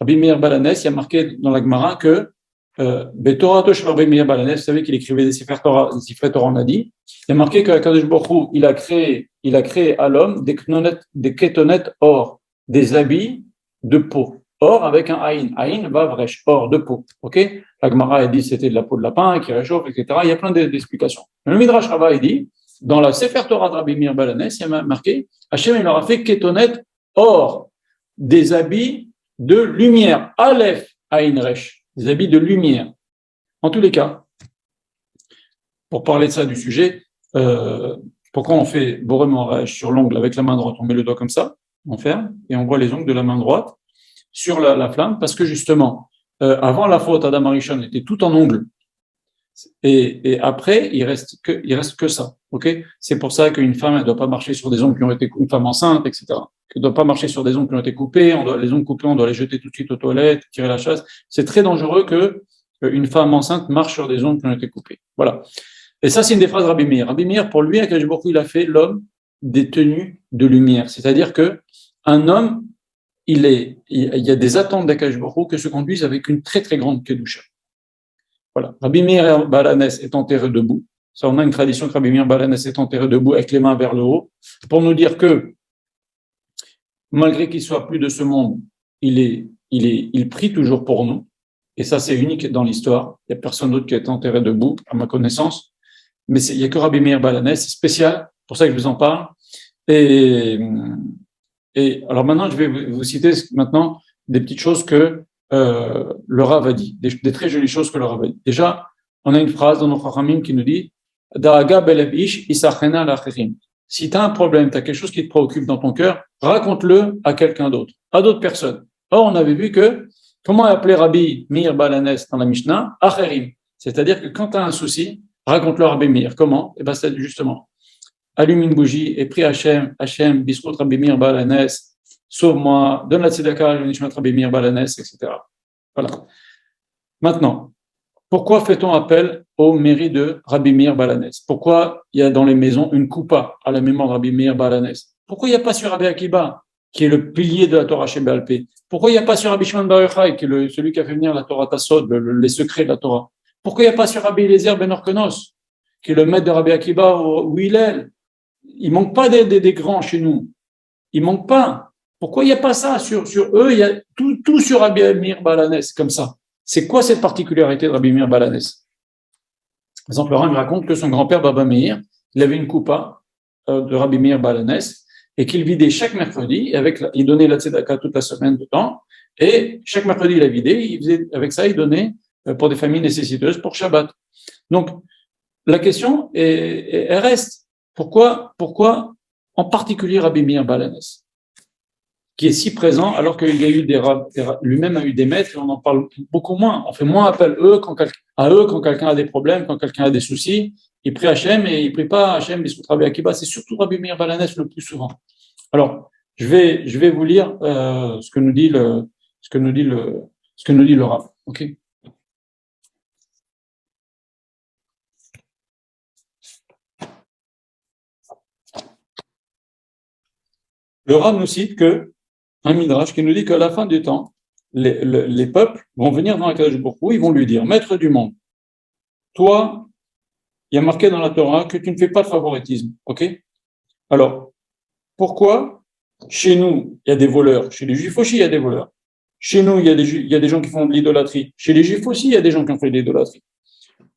Rabbi Meir Balanes, il y a marqué dans la Gemara que Betorato shel Rabbi Meir Balanes, vous savez qu'il écrivait des Sefer Torah, on a dit. Il y a marqué que Kadosh Baruch Hu, il a créé à l'homme des kétonettes or, des habits de peau. Or avec un aïn. Aïn va vresh, or de peau. Ok? La Gemara a dit que c'était de la peau de lapin qui réchauffe, etc. Il y a plein d'explications. Le Midrash Rabbah, il dit, dans la Sefer Torah de Rabbi Meir Balanes, il y a marqué, Hachem, il leur a fait kétonettes or, des habits de lumière. Aleph aïn resh. Des habits de lumière. En tous les cas, pour parler de ça, du sujet, pourquoi on fait Boré Morèche sur l'ongle avec la main droite? On met le doigt comme ça, on ferme, et on voit les ongles de la main droite sur la flamme, parce que justement, avant la faute, Adam Arishon était tout en ongles, et après, il reste que ça. Okay, c'est pour ça qu'une femme, elle ne doit pas marcher sur des ongles qui ont été coupés, une femme enceinte, etc. Elle ne doit pas marcher sur des ongles qui ont été coupés. Les ongles coupés, on doit les jeter tout de suite aux toilettes, tirer la chasse. C'est très dangereux qu'une femme enceinte marche sur des ongles qui ont été coupés. Voilà. Et ça, c'est une des phrases de Rabbi Meir. Rabbi Meir, pour lui, Akadosh Baruch Hu, il a fait l'homme des tenues de lumière. C'est-à-dire que un homme, il y a des attentes d'Akadosh Baruch Hu que se conduisent avec une très très grande kedusha. Voilà. Rabbi Meir Balanes est enterré debout. Ça, on a une tradition que Rabbi Meir Balanes est enterré debout avec les mains vers le haut, pour nous dire que, malgré qu'il soit plus de ce monde, il prie toujours pour nous. Et ça, c'est unique dans l'histoire. Il n'y a personne d'autre qui est enterré debout, à ma connaissance. Mais il n'y a que Rabbi Meir Balanes, c'est spécial, pour ça que je vous en parle. Et alors maintenant, je vais vous citer maintenant des petites choses que le Rav a dit, des très jolies choses que le Rav a dit. Déjà, on a une phrase dans nos Chachamim qui nous dit Da'aga belev ish isachena l'acherim. Si tu as un problème, tu as quelque chose qui te préoccupe dans ton cœur, raconte-le à quelqu'un d'autre, à d'autres personnes. Or, on avait vu que, comment appeler Rabbi Meir Balanes dans la Mishnah? Acherim. C'est-à-dire que quand tu as un souci, raconte-le à Rabbi Meir. Comment? Eh bien, c'est justement, allume une bougie et prie Hachem, bisrout Rabbi Meir Balanes, sauve-moi, donne la tzedaka, je nishmat Rabbi Meir Balanes, etc. Voilà. Maintenant, pourquoi fait-on appel au mérite de Rabbi Meir Balanes? Pourquoi il y a dans les maisons une coupa à la mémoire de Rabbi Meir Balanes? Pourquoi il n'y a pas sur Rabbi Akiba, qui est le pilier de la Torah Sheba'al Peh? Pourquoi il n'y a pas sur Rabbi Shimon Bar Yochai, qui est celui qui a fait venir la Torah Tassod, les secrets de la Torah? Pourquoi il n'y a pas sur Rabbi Eliezer Ben Orkenos, qui est le maître de Rabbi Akiba ou Hillel? Il ne manque pas des grands chez nous. Il ne manque pas. Pourquoi il n'y a pas ça sur eux? Il y a tout sur Rabbi Meir Balanes, comme ça. C'est quoi cette particularité de Rabbi Meir Balanes? Par exemple, Laurent me raconte que son grand-père Baba Meir, il avait une coupa de Rabbi Meir Balanes et qu'il vidait chaque mercredi, il donnait la tzedaka toute la semaine dedans, et chaque mercredi il la vidait, il donnait pour des familles nécessiteuses pour Shabbat. Donc, la question elle reste, pourquoi en particulier Rabbi Meir Balanes, qui est si présent, alors qu'il y a eu lui-même a eu des maîtres, et on en parle beaucoup moins. On fait moins appel à eux quand quelqu'un a des problèmes, quand quelqu'un a des soucis. Il prie Hachem et il prie pas Hachem, bisous Rabbi Akiba. C'est surtout Rabbi Meir Balanes le plus souvent. Alors, je vais vous lire ce que nous dit le Rav. Ok. Le Rav nous cite un midrash qui nous dit qu'à la fin du temps, les peuples vont venir dans Akadosh Baruch Hu, ils vont lui dire, maître du monde, toi, il y a marqué dans la Torah que tu ne fais pas de favoritisme, ok? Alors, pourquoi chez nous, il y a des voleurs, chez les Juifs aussi, il y a des voleurs, chez nous, il y a des gens qui font de l'idolâtrie, chez les Juifs aussi, il y a des gens qui ont fait de l'idolâtrie,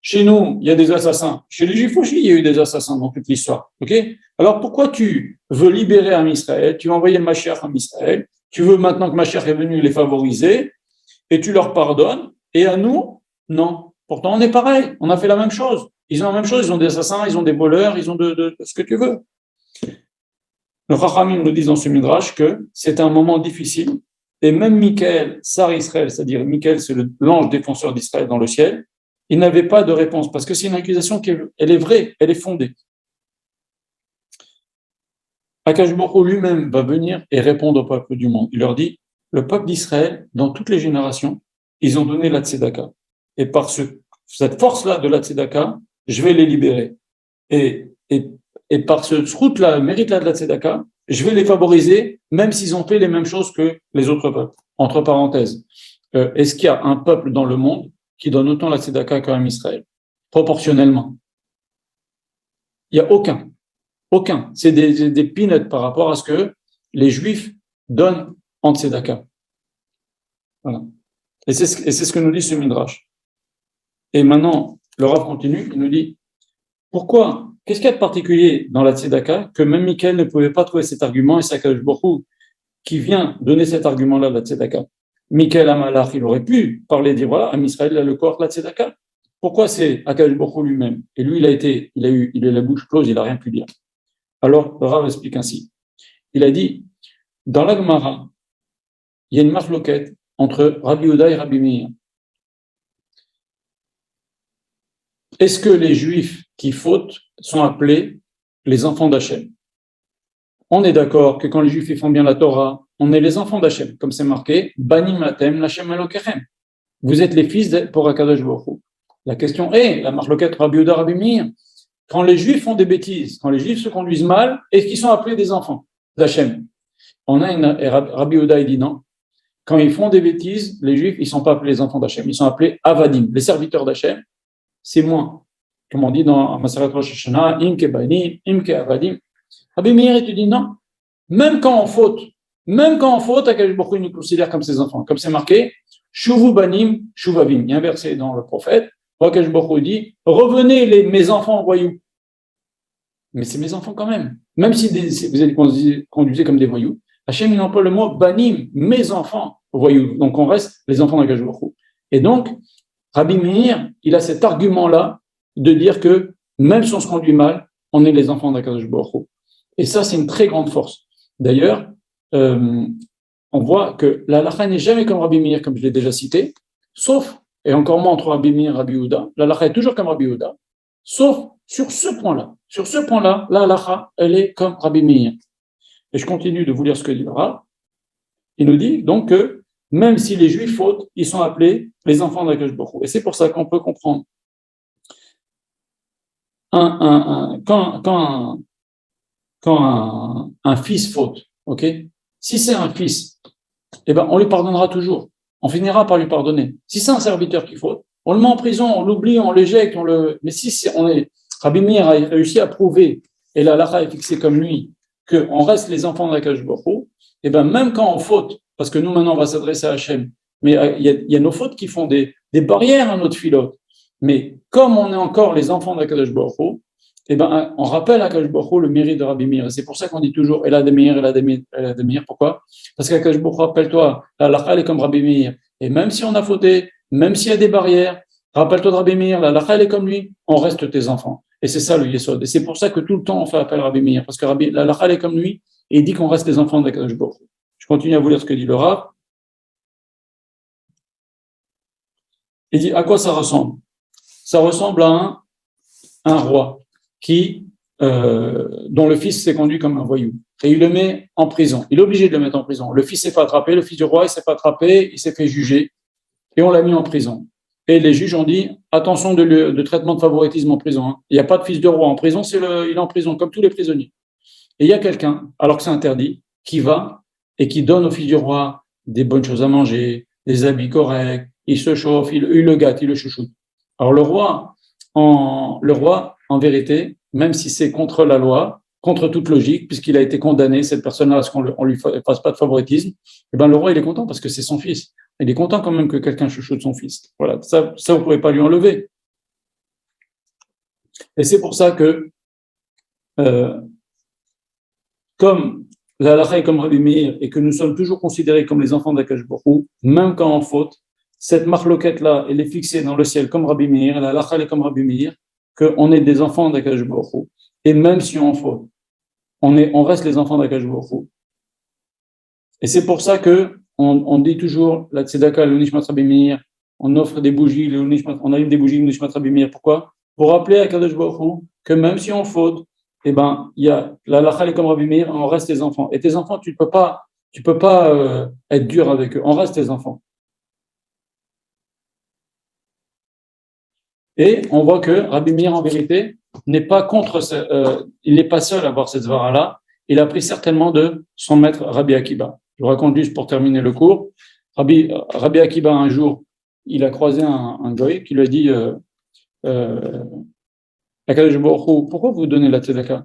chez nous, il y a des assassins, chez les Juifs aussi, il y a eu des assassins dans toute l'histoire, ok? Alors, pourquoi tu veux libérer un Israël, tu veux envoyer le Mashiach en Israël, tu veux maintenant que Mashiach est venu les favoriser, et tu leur pardonnes, et à nous, non. Pourtant, on est pareil, on a fait la même chose. Ils ont la même chose, ils ont des assassins, ils ont des voleurs, ils ont de ce que tu veux. Le Chachamim nous dit dans ce Midrash que c'est un moment difficile, et même Michael, Sar Israël, c'est-à-dire Michael, c'est l'ange défenseur d'Israël dans le ciel, il n'avait pas de réponse, parce que c'est une accusation elle est vraie, elle est fondée. Akadosh Baruch Hu lui-même va venir et répondre au peuple du monde. Il leur dit, le peuple d'Israël, dans toutes les générations, ils ont donné la tzedaka. Et par cette force-là de la tzedaka, je vais les libérer. Et par ce route-là, le mérite-là de la tzedaka, je vais les favoriser, même s'ils ont fait les mêmes choses que les autres peuples. Entre parenthèses, est-ce qu'il y a un peuple dans le monde qui donne autant la tzedaka qu'un Israël? Proportionnellement. Il n'y a aucun. Aucun. C'est des peanuts par rapport à ce que les Juifs donnent en tzedaka. Voilà. Et c'est ce que nous dit ce Midrash. Et maintenant, le Rav continue, il nous dit, pourquoi? Qu'est-ce qu'il y a de particulier dans la tzedaka que même Michael ne pouvait pas trouver cet argument et c'est Akadosh Baruch Hu qui vient donner cet argument-là de la tzedaka? Michael Amalach, il aurait pu parler, dire voilà, Am Israël il a le corps de la tzedaka. Pourquoi c'est Akadosh Baruch Hu lui-même? Et lui, il a la bouche close, il n'a rien pu dire. Alors, le Rav explique ainsi. Il a dit, dans la Gemara, il y a une marloquette entre Rabbi Yehuda et Rabbi Meir. Est-ce que les Juifs qui fautent sont appelés les enfants d'Hachem? On est d'accord que quand les Juifs font bien la Torah, on est les enfants d'Hachem, comme c'est marqué, Banim Latem Lachem Elokechem. Vous êtes les fils pour Akadosh Baruch Hu. La question est, la marloquette Rabbi Yehuda, Rabbi Meir, quand les Juifs font des bêtises, quand les Juifs se conduisent mal, est-ce qu'ils sont appelés des enfants d'Hachem? Rabbi Yehuda, il dit non. Quand ils font des bêtises, les Juifs, ils ne sont pas appelés les enfants d'Hachem, ils sont appelés Avadim, les serviteurs d'Hachem. C'est moins. Comme on dit dans Masarat Rosh Hashanah, Imke Banim, Imke Avadim. Rabbi Meir, il te dit non. Même quand on faute, Akadosh Baruch Hu nous considère comme ses enfants. Comme c'est marqué, Shuvu Banim, Shuvavim. Il y a un verset dans le prophète, où Akadosh Baruch Hu dit, revenez mes enfants voyous. Mais c'est mes enfants quand même. Même si vous êtes conduisez comme des voyous, Hachem, il emploie le mot Banim, mes enfants voyous. Donc on reste les enfants d'Akadosh Baruch Hu. Et donc, Rabbi Meir, il a cet argument-là de dire que même si on se conduit mal, on est les enfants d'Akadosh Baruch Hu. Et ça, c'est une très grande force. D'ailleurs, on voit que la halakha n'est jamais comme Rabbi Meir, comme je l'ai déjà cité, sauf, et encore moins entre Rabbi Meir et Rabbi Yehuda, la halakha est toujours comme Rabbi Yehuda, sauf sur ce point-là. Sur ce point-là, la halakha, elle est comme Rabbi Meir. Et je continue de vous lire ce que dit le Rav. Il nous dit donc que même si les Juifs fautent, ils sont appelés les enfants d'Akadosh Baruch Hu. Et c'est pour ça qu'on peut comprendre quand un fils faute, ok? Si c'est un fils, eh ben, on lui pardonnera toujours. On finira par lui pardonner. Si c'est un serviteur qui faute, on le met en prison, on l'oublie, on l'éjecte, mais si Rabbi Meir a réussi à prouver, et la halakha est fixée comme lui, qu'on reste les enfants d'Akadosh Baruch Hu, eh ben, même quand on faute, parce que nous maintenant on va s'adresser à Hachem, mais il y a nos fautes qui font des barrières à notre filote. Mais comme on est encore les enfants d'Akadosh Baruch Hu, eh ben, on rappelle à Akadosh Baruch Hu le mérite de Rabbi Meir. C'est pour ça qu'on dit toujours Ela de Meir. Pourquoi? Parce qu'Akadosh Baruch Hu, rappelle-toi, la halakha est comme Rabbi Meir. Et même si on a fauté, même s'il y a des barrières, rappelle-toi de Rabbi Meir, la halakha est comme lui, on reste tes enfants. Et c'est ça le yesod. Et c'est pour ça que tout le temps on fait appel à Rabbi Meir, parce que la halakha est comme lui, et il dit qu'on reste les enfants d'Akadosh Baruch Hu. Je continue à vous lire ce que dit le Rav. Il dit à quoi ça ressemble? Ça ressemble à un roi dont le fils s'est conduit comme un voyou. Et il le met en prison. Il est obligé de le mettre en prison. Le fils s'est fait attraper, le fils du roi, il s'est fait attraper, il s'est fait juger, et on l'a mis en prison. Et les juges ont dit, attention de traitement de favoritisme en prison. Hein. Il n'y a pas de fils de roi en prison, il est en prison, comme tous les prisonniers. Et il y a quelqu'un, alors que c'est interdit, qui va et qui donne au fils du roi des bonnes choses à manger, des habits corrects, il se chauffe, il le gâte, il le chouchoute. Alors le roi, en vérité, même si c'est contre la loi, contre toute logique, puisqu'il a été condamné, cette personne-là, à ce qu'on lui fasse pas de favoritisme, eh ben le roi, il est content parce que c'est son fils. Il est content quand même que quelqu'un chouchoute son fils. Voilà, ça vous pouvez pas lui enlever. Et c'est pour ça que, comme la halakha est comme Rabbi Meir et que nous sommes toujours considérés comme les enfants d'Akadosh Baruch Hu, même quand on faute, cette marloquette-là, elle est fixée dans le ciel comme Rabbi Meir, la halakha est comme Rabbi Meir, qu'on est des enfants d'Akadosh Baruch Hu. Et même si on faute, on reste les enfants d'Akadosh Baruch Hu. Et c'est pour ça que on dit toujours la tzedaka, le nishmat Rabbi Meir, on offre des bougies, on allume des bougies, le nishmat Rabbi Meir. Pourquoi? Pour rappeler à Akadosh Baruch Hu que même si on faute, eh ben, il y a la halakha comme Rabbi Meir, on reste tes enfants. Et tes enfants, tu peux pas être dur avec eux. On reste tes enfants. Et on voit que Rabbi Meir, en vérité, n'est pas contre, il n'est pas seul à avoir cette zvara-là. il a appris certainement de son maître Rabbi Akiba. Je vous raconte juste pour terminer le cours. Rabbi Akiba, un jour, il a croisé un goy qui lui a dit Akadosh Baruch Hu, pourquoi vous donnez la tzedaka?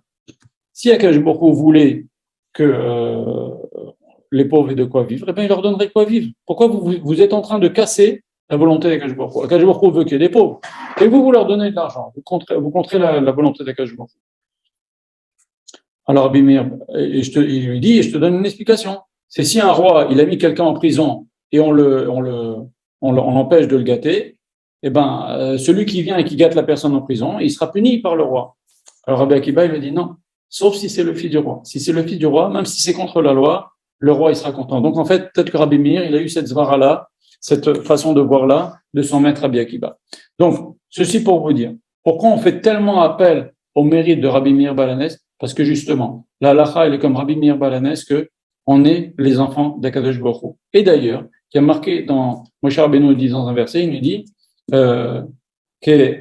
Si Akadosh Baruch Hu voulait que les pauvres aient de quoi vivre, eh bien, il leur donnerait quoi vivre. Pourquoi vous êtes en train de casser la volonté d'Akadosh Baruch Hu? Akadosh Baruch Hu veut qu'il y ait des pauvres. Et vous leur donnez de l'argent. Vous contrez la volonté d'Akadosh Baruch Hu. Alors, Rabbi Meir, il lui dit, et je te donne une explication. C'est si un roi, il a mis quelqu'un en prison et on l'empêche de le gâter, eh ben, celui qui vient et qui gâte la personne en prison, il sera puni par le roi. Alors, Rabbi Akiba, il lui dit non, sauf si c'est le fils du roi. Si c'est le fils du roi, même si c'est contre la loi, le roi, il sera content. Donc, en fait, peut-être que Rabbi Meir, il a eu cette zvara-là, cette façon de voir-là, de son maître Rabbi Akiba. Donc, ceci pour vous dire, pourquoi on fait tellement appel au mérite de Rabbi Meir Balanès? Parce que justement, la halacha, elle est comme Rabbi Meir Balanès, que on est les enfants d'Akadosh Baruch Hu. Et d'ailleurs, qui a marqué dans Moshe Rabbeinu dit dans un verset, il nous dit que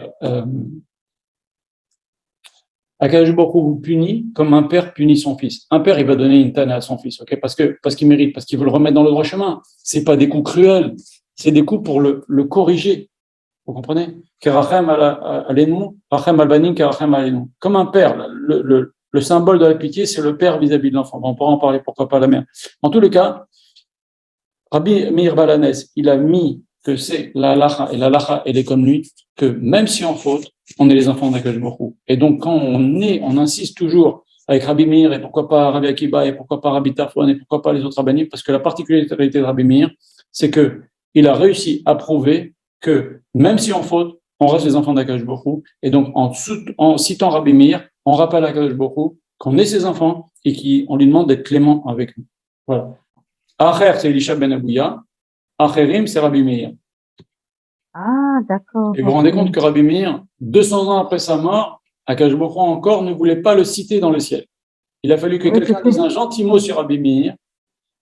Akadosh Baruch Hu vous punit comme un père punit son fils. Un père, il va donner une tana à son fils, ok, parce qu'il mérite, parce qu'il veut le remettre dans le droit chemin. C'est pas des coups cruels, c'est des coups pour le corriger. Vous comprenez? Kerachem alenu, rachem albanim, kerachem alenu. Comme un père, le symbole de la pitié, c'est le père vis-à-vis de l'enfant. On pourra en parler, pourquoi pas la mère. En tous les cas, Rabbi Meir Balanès, il a mis que c'est la halacha, et la halacha, elle est comme lui, que même si on faute, on est les enfants d'Akadosh Baruch Hu. Et donc, quand on insiste toujours avec Rabbi Meir, et pourquoi pas Rabbi Akiba, et pourquoi pas Rabbi Tarfon, et pourquoi pas les autres rabbinim, parce que la particularité de Rabbi Meir, c'est que il a réussi à prouver que même si on faute, on reste les enfants d'Akadosh Baruch Hu. Et donc, en citant Rabbi Meir, on rappelle à Akadosh Baruch Hu qu'on est ses enfants et qu'on lui demande d'être clément avec nous. Voilà. Acher, c'est Elisha ben Abouya. Acherim, c'est Rabbi Meir. Ah, d'accord. Et vous vous rendez compte que Rabbi Meir, 200 ans après sa mort, Akadosh Baruch Hu encore ne voulait pas le citer dans le ciel. Il a fallu que quelqu'un dise un gentil mot sur Rabbi Meir.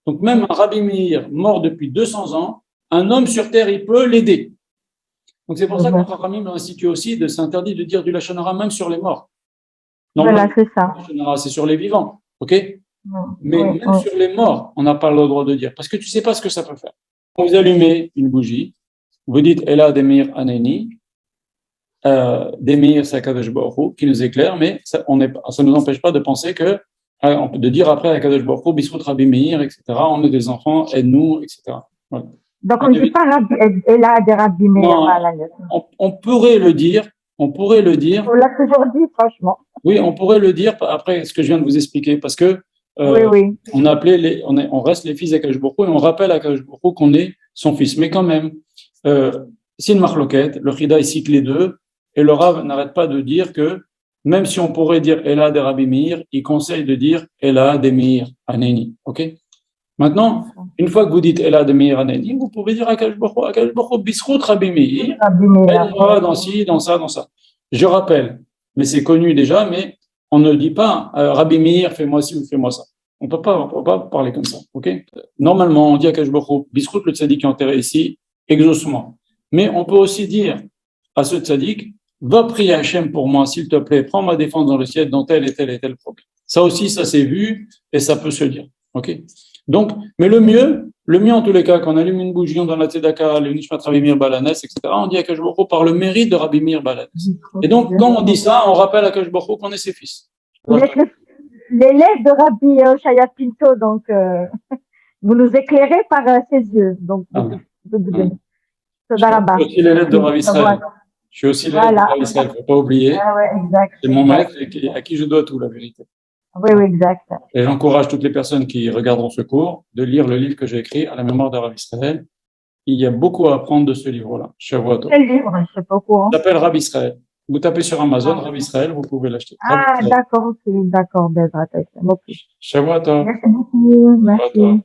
Donc, même un Rabbi Meir mort depuis 200 ans, un homme sur terre, il peut l'aider. Donc, c'est pour ça que notre Rachamim a institué aussi de s'interdire de dire du Lachon Hara même sur les morts. Voilà, c'est ça. Le Lachon Hara, c'est sur les vivants, ok? Mais même sur les morts, on n'a pas le droit de dire, parce que tu ne sais pas ce que ça peut faire. Vous allumez une bougie, vous dites Ela Demir Aneni, Demir Sakadosh Baruch Hu, qui nous éclaire, mais ça ne nous empêche pas de penser que, de dire après à Kadosh Baruch Hu, Bisrout Rabbi Meir, etc., on est des enfants, aide-nous, etc. Voilà. Donc, on ne dit pas Ela de Rabbi Meir. On pourrait le dire. On l'a toujours dit, franchement. Oui, on pourrait le dire après ce que je viens de vous expliquer, parce que oui. on reste les fils d'Akadosh Baruch Hu et on rappelle à Akadosh Baruch Hu qu'on est son fils. Mais quand même, c'est une marloquette. Le Chida il cite les deux et le Rav n'arrête pas de dire que même si on pourrait dire Ela de Rabbi Meir, il conseille de dire Ela de Meir Aneni. Ok? Maintenant, une fois que vous dites Ela de Meir Aneni, vous pouvez dire Akadosh Baruch Hu Bisrout Rabbi Meir, dans ci, dans ça, dans ça. Je rappelle, mais c'est connu déjà, mais on ne dit pas Rabbi Meir, fais-moi ci ou fais-moi ça. On peut pas parler comme ça, ok? Normalement, on dit à Akadosh Baruch Hu, Bisrout le tzaddik qui est enterré ici, exauce-moi. Mais on peut aussi dire à ce tzaddik, va prier Hachem pour moi, s'il te plaît, prends ma défense dans le ciel dans tel et tel et tel problème. Ça aussi, ça s'est vu et ça peut se dire, ok? Donc, mais le mieux en tous les cas, quand on allume une bougie dans la tzedaka, le Nishmat Rabbi Meir Balanès, etc., on dit à Akadosh Baruch Hu par le mérite de Rabbi Meir Balanès. Et donc, quand on dit ça, on rappelle à Akadosh Baruch Hu qu'on est ses fils. Voilà. L'élève de Rabbi Shaya Pinto, donc vous nous éclairez par ses yeux. Donc, je suis aussi l'élève de Rav Israël. Je suis aussi l'élève de Rav Israël, il ne faut pas oublier. Ah ouais, exact. C'est mon maître à qui je dois tout, la vérité. Oui, exact. Et j'encourage toutes les personnes qui regarderont ce cours de lire le livre que j'ai écrit à la mémoire de Rav Israël. Il y a beaucoup à apprendre de ce livre-là. Quel livre? Je ne sais pas au courant. Il s'appelle Rav Israël. Vous tapez sur Amazon, Rav Israël, vous pouvez l'acheter. Ah, d'accord, ok, d'accord, Bezrat. Shavua Tov. Merci beaucoup, merci.